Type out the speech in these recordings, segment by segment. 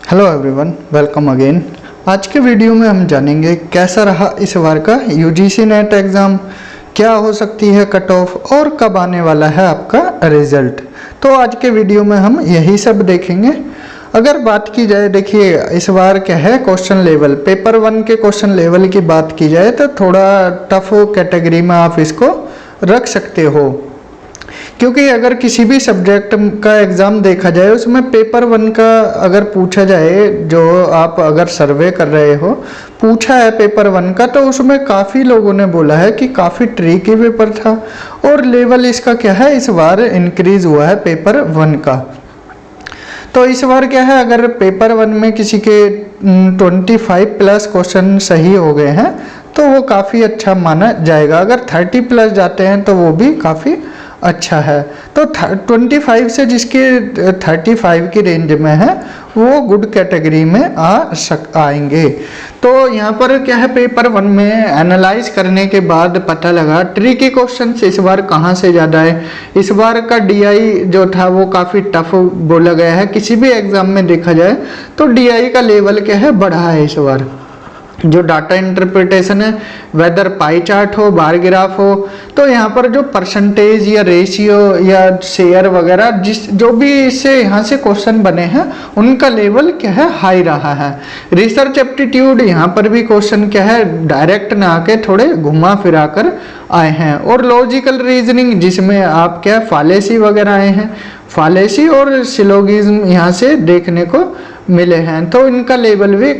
Hello everyone, welcome again. आज के video में हम जानेंगे कैसा रहा इस बार का यूजीसी नेट एग्ज़ाम, क्या हो सकती है कट ऑफ और कब आने वाला है आपका रिजल्ट। तो आज के वीडियो में हम यही सब देखेंगे। अगर बात की जाए, देखिए इस बार क्या है क्वेश्चन लेवल, पेपर 1 के क्वेश्चन लेवल की बात की जाए तो थोड़ा टफ कैटेगरी में आप इसको रख सकते हो, क्योंकि अगर किसी भी सब्जेक्ट का एग्ज़ाम देखा जाए उसमें पेपर 1 का अगर पूछा जाए, जो आप अगर सर्वे कर रहे हो पूछा है पेपर 1 का, तो उसमें काफ़ी लोगों ने बोला है कि काफ़ी ट्रिकी पेपर था और लेवल इसका क्या है इस बार इंक्रीज़ हुआ है पेपर 1 का। तो इस बार क्या है, अगर पेपर 1 में किसी के 25 प्लस क्वेश्चन सही हो गए हैं तो वो काफ़ी अच्छा माना जाएगा। अगर 30 प्लस जाते हैं तो वो भी काफ़ी अच्छा है। तो 25 से जिसके 35 की रेंज में है वो गुड कैटेगरी में आएंगे। तो यहाँ पर क्या है, पेपर 1 में एनालाइज करने के बाद पता लगा ट्रिकी क्वेश्चन इस बार कहाँ से ज़्यादा है। इस बार का डीआई जो था वो काफ़ी टफ बोला गया है। किसी भी एग्ज़ाम में देखा जाए तो डीआई का लेवल क्या है बढ़ा है इस बार। जो डाटा इंटरप्रिटेशन है, वेदर पाई चार्ट हो, बार ग्राफ हो, तो यहाँ पर जो परसेंटेज या रेशियो या शेयर वगैरह जो भी इससे यहाँ से क्वेश्चन बने हैं उनका लेवल क्या है हाई रहा है। रिसर्च एप्टीट्यूड यहाँ पर भी क्वेश्चन क्या है डायरेक्ट ना आके थोड़े घुमा फिरा कर आए हैं। और लॉजिकल रीजनिंग जिसमें आप क्या फालेसी वगैरह आए हैं, फालेसी और सिलोगिज्म यहाँ से देखने को मिले हैं, तो इनका लेवल भी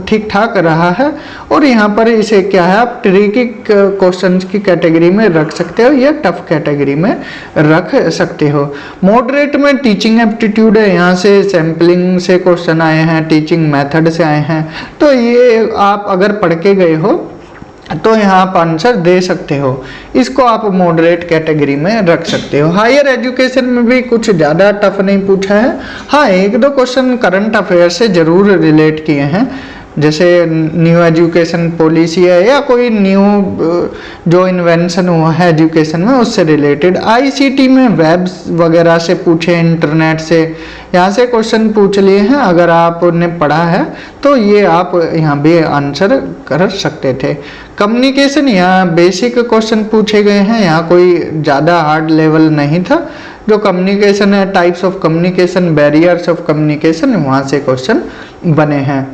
ठीक ठाक रहा है। और यहाँ पर इसे क्या है आप ट्रिकी क्वेश्चंस की कैटेगरी में रख सकते हो या टफ कैटेगरी में रख सकते हो। मॉडरेट में टीचिंग एप्टीट्यूड है, यहाँ से सैम्पलिंग से क्वेश्चन आए हैं, टीचिंग मेथड से आए हैं, तो ये आप अगर पढ़ के गए हो तो यहाँ आप आंसर दे सकते हो। इसको आप मॉडरेट कैटेगरी में रख सकते हो। हायर एजुकेशन में भी कुछ ज़्यादा टफ नहीं पूछा है। हाँ, एक दो क्वेश्चन करंट अफेयर से ज़रूर रिलेट किए हैं, जैसे न्यू एजुकेशन पॉलिसी है या कोई न्यू जो इन्वेंशन हुआ है एजुकेशन में उससे रिलेटेड। आईसीटी में वेब्स वगैरह से पूछे, इंटरनेट से, यहाँ से क्वेश्चन पूछ लिए हैं। अगर आपने पढ़ा है तो ये आप यहाँ भी आंसर कर सकते थे। कम्युनिकेशन, यहाँ बेसिक क्वेश्चन पूछे गए हैं, यहाँ कोई ज़्यादा हार्ड लेवल नहीं था। जो कम्युनिकेशन है, types of communication, barriers of communication, वहाँ से क्वेश्चन बने हैं।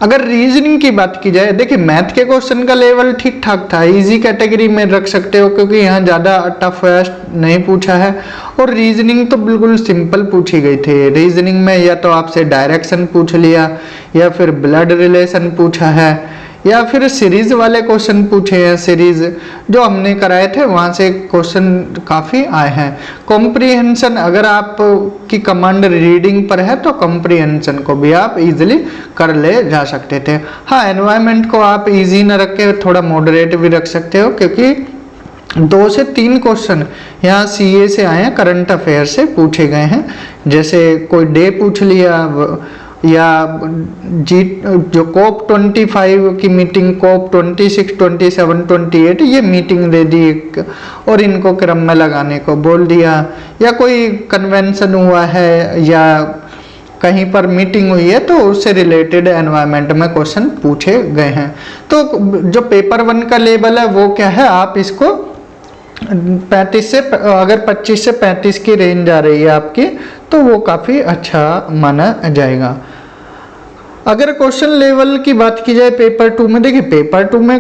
अगर रीजनिंग की बात की जाए, देखिए मैथ के क्वेश्चन का लेवल ठीक ठाक था, इजी कैटेगरी में रख सकते हो क्योंकि यहाँ ज़्यादा टफ नहीं पूछा है। और रीजनिंग तो बिल्कुल सिंपल पूछी गई थी। रीजनिंग में या तो आपसे डायरेक्शन पूछ लिया या फिर ब्लड रिलेशन पूछा है या फिर सीरीज वाले क्वेश्चन पूछे हैं। सीरीज जो हमने कराए थे वहाँ से क्वेश्चन काफ़ी आए हैं। कॉम्प्रिहेंशन, अगर आप की कमांड रीडिंग पर है तो कॉम्प्रिहेंशन को भी आप इजीली कर ले जा सकते थे। हाँ, एनवायरनमेंट को आप इजी न रख के थोड़ा मॉडरेट भी रख सकते हो, क्योंकि 2 से 3 क्वेश्चन यहाँ सीए से आए हैं, करंट अफेयर से पूछे गए हैं। जैसे कोई डे पूछ लिया या जो COP 25 की मीटिंग, COP 26, 27, 28 ये मीटिंग दे दी और इनको क्रम में लगाने को बोल दिया, या कोई कन्वेंशन हुआ है या कहीं पर मीटिंग हुई है तो उससे रिलेटेड एनवायरनमेंट में क्वेश्चन पूछे गए हैं। तो जो पेपर 1 का लेवल है वो क्या है, आप इसको 35 से, अगर 25 से 35 की रेंज आ रही है आपकी तो वो काफ़ी अच्छा माना जाएगा। अगर क्वेश्चन लेवल की बात की जाए पेपर 2 में, देखिए पेपर 2 में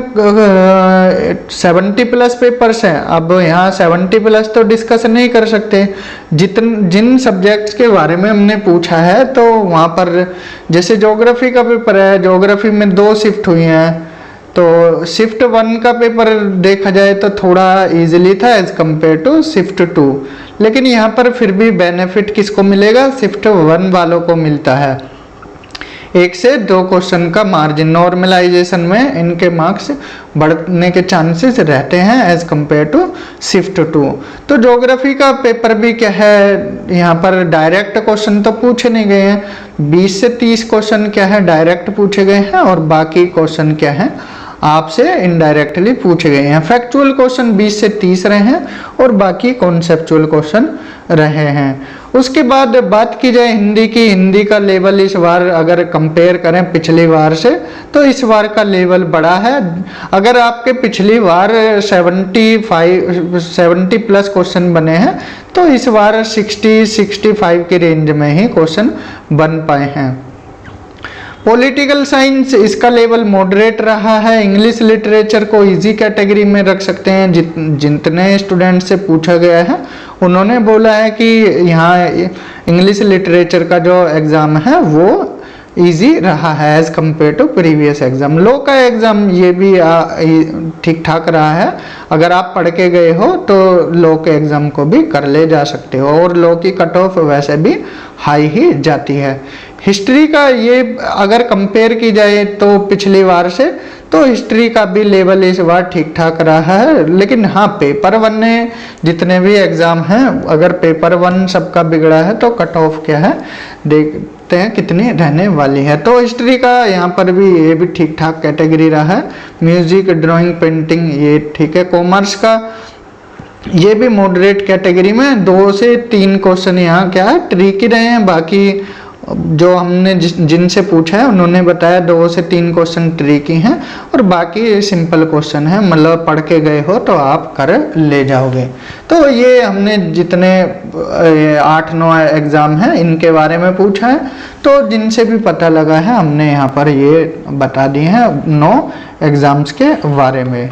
70 प्लस पेपर्स हैं। अब यहाँ 70 प्लस तो डिस्कस नहीं कर सकते। जिन सब्जेक्ट्स के बारे में हमने पूछा है तो वहाँ पर जैसे ज्योग्राफी का पेपर है, ज्योग्राफी में 2 शिफ्ट हुई हैं, तो शिफ्ट 1 का पेपर देखा जाए तो थोड़ा इजीली था एज कम्पेयर टू शिफ्ट 2, लेकिन यहाँ पर फिर भी बेनिफिट किसको मिलेगा, शिफ्ट 1 वालों को मिलता है। 1 से 2 क्वेश्चन का मार्जिन, नॉर्मलाइजेशन में इनके मार्क्स बढ़ने के चांसेस रहते हैं एज कम्पेयर टू शिफ्ट 2। तो ज्योग्राफी का पेपर भी क्या है, यहाँ पर डायरेक्ट क्वेश्चन तो पूछे नहीं गए हैं। 20 से 30 क्वेश्चन क्या है डायरेक्ट पूछे गए हैं और बाकी क्वेश्चन क्या है आपसे इनडायरेक्टली पूछे गए हैं। फैक्चुअल क्वेश्चन 20 से 30 रहे हैं और बाकी कॉन्सेप्चुअल क्वेश्चन रहे हैं। उसके बाद बात की जाए हिंदी की, हिंदी का लेवल इस बार अगर कंपेयर करें पिछली बार से तो इस बार का लेवल बढ़ा है। अगर आपके पिछली बार 70 प्लस क्वेश्चन बने हैं तो इस बार 60-65 के रेंज में ही क्वेश्चन बन पाए हैं। पॉलिटिकल साइंस इसका लेवल मॉडरेट रहा है। इंग्लिश लिटरेचर को इजी कैटेगरी में रख सकते हैं। जितने स्टूडेंट से पूछा गया है उन्होंने बोला है कि यहाँ इंग्लिश लिटरेचर का जो एग्ज़ाम है वो इजी रहा है as compare to previous exam. Law का एग्ज़ाम ये भी ठीक ठाक रहा है। अगर आप पढ़ के गए हो तो लॉ के एग्ज़ाम को भी कर ले जा सकते हो और लॉ की कट ऑफ वैसे भी हाई ही जाती है। हिस्ट्री का ये अगर कंपेयर की जाए तो पिछली बार से तो हिस्ट्री का भी लेवल इस बार ठीक ठाक रहा है। लेकिन हाँ, पेपर 1 में जितने भी एग्ज़ाम हैं अगर पेपर 1 सबका बिगड़ा है तो कट ऑफ क्या है देखते हैं कितनी रहने वाली है। तो हिस्ट्री का यहाँ पर भी ये भी ठीक ठाक कैटेगरी रहा है। म्यूजिक, ड्राइंग, पेंटिंग ये ठीक है। कॉमर्स का ये भी मॉडरेट कैटेगरी में 2 से 3 क्वेश्चन यहाँ क्या है ट्रिकी रहे हैं। बाकी जो हमने जिनसे पूछा है उन्होंने बताया 2 से 3 क्वेश्चन ट्रिकी हैं और बाकी सिंपल क्वेश्चन है, मतलब पढ़ के गए हो तो आप कर ले जाओगे। तो ये हमने जितने 8-9 एग्ज़ाम हैं इनके बारे में पूछा है। तो जिनसे भी पता लगा है हमने यहाँ पर ये बता दिए हैं 9 एग्ज़ाम्स के बारे में।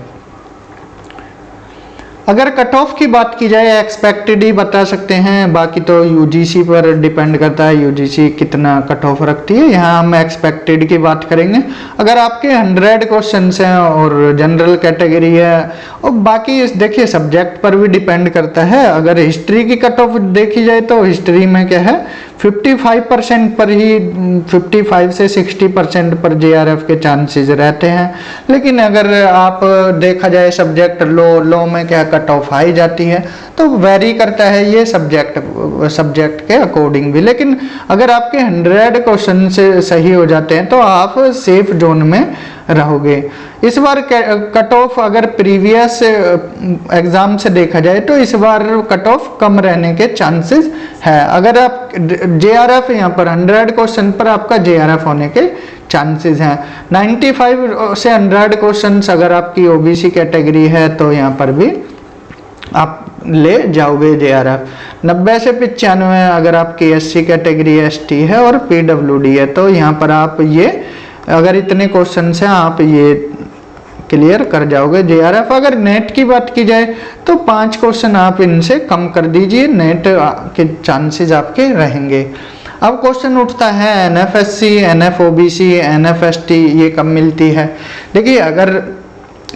अगर कट ऑफ की बात की जाए एक्सपेक्टेड ही बता सकते हैं, बाकी तो यूजीसी पर डिपेंड करता है यूजीसी कितना कट ऑफ रखती है। यहाँ हम एक्सपेक्टेड की बात करेंगे। अगर आपके 100 क्वेश्चंस हैं और जनरल कैटेगरी है और बाकी देखिए सब्जेक्ट पर भी डिपेंड करता है। अगर हिस्ट्री की कट ऑफ देखी जाए तो हिस्ट्री में क्या है 55% पर ही 55 से 60% पर जेआरएफ के चांसेस रहते हैं। लेकिन अगर आप देखा जाए सब्जेक्ट लॉ में क्या कट ऑफ हाई जाती है, तो वेरी करता है ये सब्जेक्ट के अकॉर्डिंग भी। लेकिन अगर आपके 100 क्वेश्चन से सही हो जाते हैं तो आप सेफ जोन में रहोगे। इस बार कट ऑफ अगर प्रीवियस एग्जाम से देखा जाए तो इस बार कट ऑफ कम रहने के चांसेस है। अगर आप जेआरएफ यहाँ पर 100 क्वेश्चन पर आपका जेआरएफ होने के चांसेस हैं। 95 से 100 क्वेश्चंस अगर आपकी ओबीसी कैटेगरी है तो यहाँ पर भी आप ले जाओगे जेआरएफ। 90 से 95 अगर आपकी एससी कैटेगरी एसटी है और पीडब्ल्यूडी है तो यहाँ पर आप ये अगर इतने क्वेश्चन हैं आप ये क्लियर कर जाओगे जेआरएफ। अगर नेट की बात की जाए तो 5 क्वेश्चन आप इनसे कम कर दीजिए, नेट के चांसेस आपके रहेंगे। अब क्वेश्चन उठता है एनएफएससी, एनएफओबीसी, एनएफएसटी ये कब मिलती है। देखिए अगर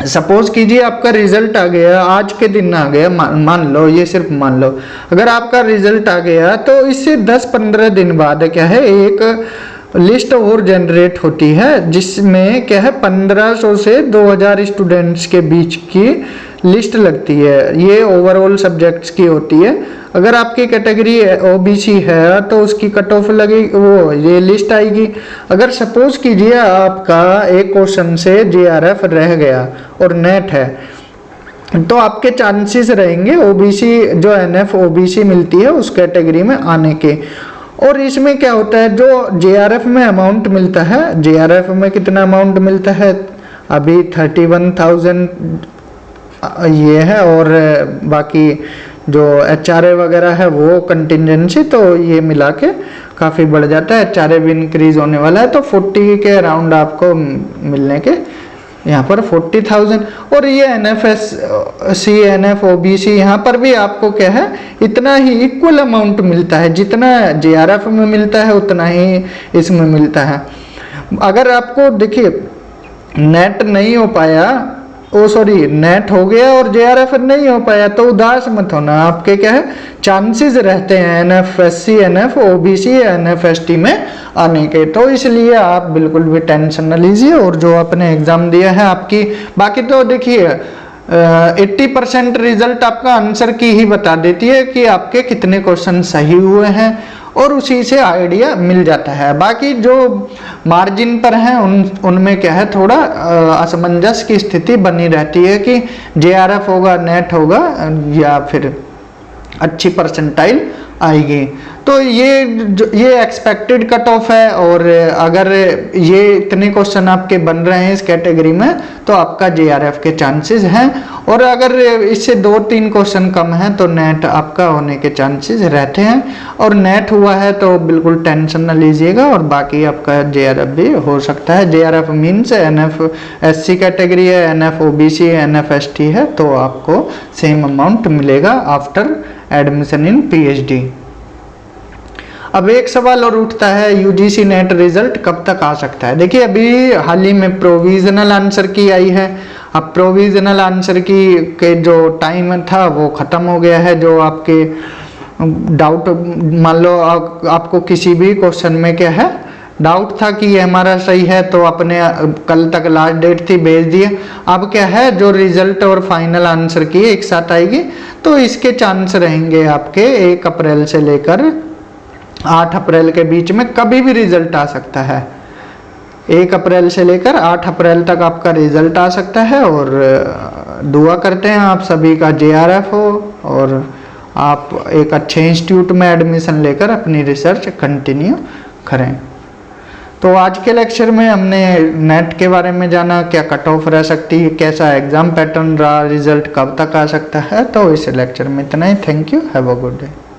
सपोज कीजिए आपका रिजल्ट आ गया, आज के दिन आ गया, मान लो, ये सिर्फ मान लो, अगर आपका रिजल्ट आ गया तो इससे 10-15 दिन बाद क्या है एक लिस्ट और जनरेट होती है जिसमें क्या है 1500 से 2000 स्टूडेंट्स के बीच की लिस्ट लगती है। ये ओवरऑल सब्जेक्ट्स की होती है। अगर आपकी कैटेगरी ओबीसी है तो उसकी कट ऑफ लगेगी, वो ये लिस्ट आएगी। अगर सपोज कीजिए आपका एक क्वेश्चन से जेआरएफ रह गया और नेट है तो आपके चांसेस रहेंगे ओबीसी जो एनएफ ओबीसी मिलती है उस कैटेगरी में आने के। और इसमें क्या होता है जो जेआरएफ में अमाउंट मिलता है, जेआरएफ में कितना अमाउंट मिलता है अभी 31,000 ये है और बाकी जो एचआरए वगैरह है वो कंटिजेंसी, तो ये मिला के काफ़ी बढ़ जाता है। एचआरए भी इंक्रीज होने वाला है तो 40 के अराउंड आपको मिलने के यहाँ पर 40,000। और ये एनएफएससी, एनएफओबीसी यहाँ पर भी आपको क्या है इतना ही इक्वल अमाउंट मिलता है, जितना जेआरएफ में मिलता है उतना ही इसमें मिलता है। अगर आपको देखिए नेट नहीं हो पाया, नेट हो गया और जेआरएफ नहीं हो पाया तो उदास मत होना, आपके क्या है चांसेस रहते हैं एनएफएससी, एनएफओबीसी, एनएफएसटी में आने के। तो इसलिए आप बिल्कुल भी टेंशन न लीजिए और जो आपने एग्जाम दिया है आपकी, बाकी तो देखिए 80% रिजल्ट आपका आंसर की ही बता देती है कि आपके कितने क्वेश्चन सही हुए हैं और उसी से आइडिया मिल जाता है। बाकी जो मार्जिन पर हैं उनमें क्या है थोड़ा असमंजस की स्थिति बनी रहती है कि जेआरएफ होगा, नेट होगा या फिर अच्छी परसेंटाइल आएगी। तो ये एक्सपेक्टेड कट ऑफ है, और अगर ये इतने क्वेश्चन आपके बन रहे हैं इस कैटेगरी में तो आपका JRF के चांसेस हैं, और अगर इससे 2-3 क्वेश्चन कम है तो नेट आपका होने के चांसेस रहते हैं। और नेट हुआ है तो बिल्कुल टेंशन ना लीजिएगा, और बाकी आपका JRF भी हो सकता है। JRF means NF SC category है, NF OBC है, NF ST है, तो आपको सेम अमाउंट मिलेगा आफ्टर एडमिशन इन PhD। अब एक सवाल और उठता है, UGC नेट रिजल्ट कब तक आ सकता है। देखिए अभी हाल ही में प्रोविजनल आंसर की आई है। अब प्रोविजनल आंसर की के जो टाइम था वो ख़त्म हो गया है। जो आपके डाउट, मान लो आपको किसी भी क्वेश्चन में क्या है डाउट था कि ये हमारा सही है, तो अपने कल तक लास्ट डेट थी, भेज दिए। अब क्या है, जो रिजल्ट और फाइनल आंसर की एक साथ आएगी, तो इसके चांस रहेंगे आपके 1 अप्रैल से लेकर 8 अप्रैल के बीच में कभी भी रिजल्ट आ सकता है। 1 अप्रैल से लेकर 8 अप्रैल तक आपका रिजल्ट आ सकता है। और दुआ करते हैं आप सभी का JRF हो और आप एक अच्छे इंस्टीट्यूट में एडमिशन लेकर अपनी रिसर्च कंटिन्यू करें। तो आज के लेक्चर में हमने नेट के बारे में जाना, क्या कट ऑफ रह सकती है, कैसा एग्जाम पैटर्न रहा, रिजल्ट कब तक आ सकता है। तो इस लेक्चर में इतना ही। Thank you, have a good day.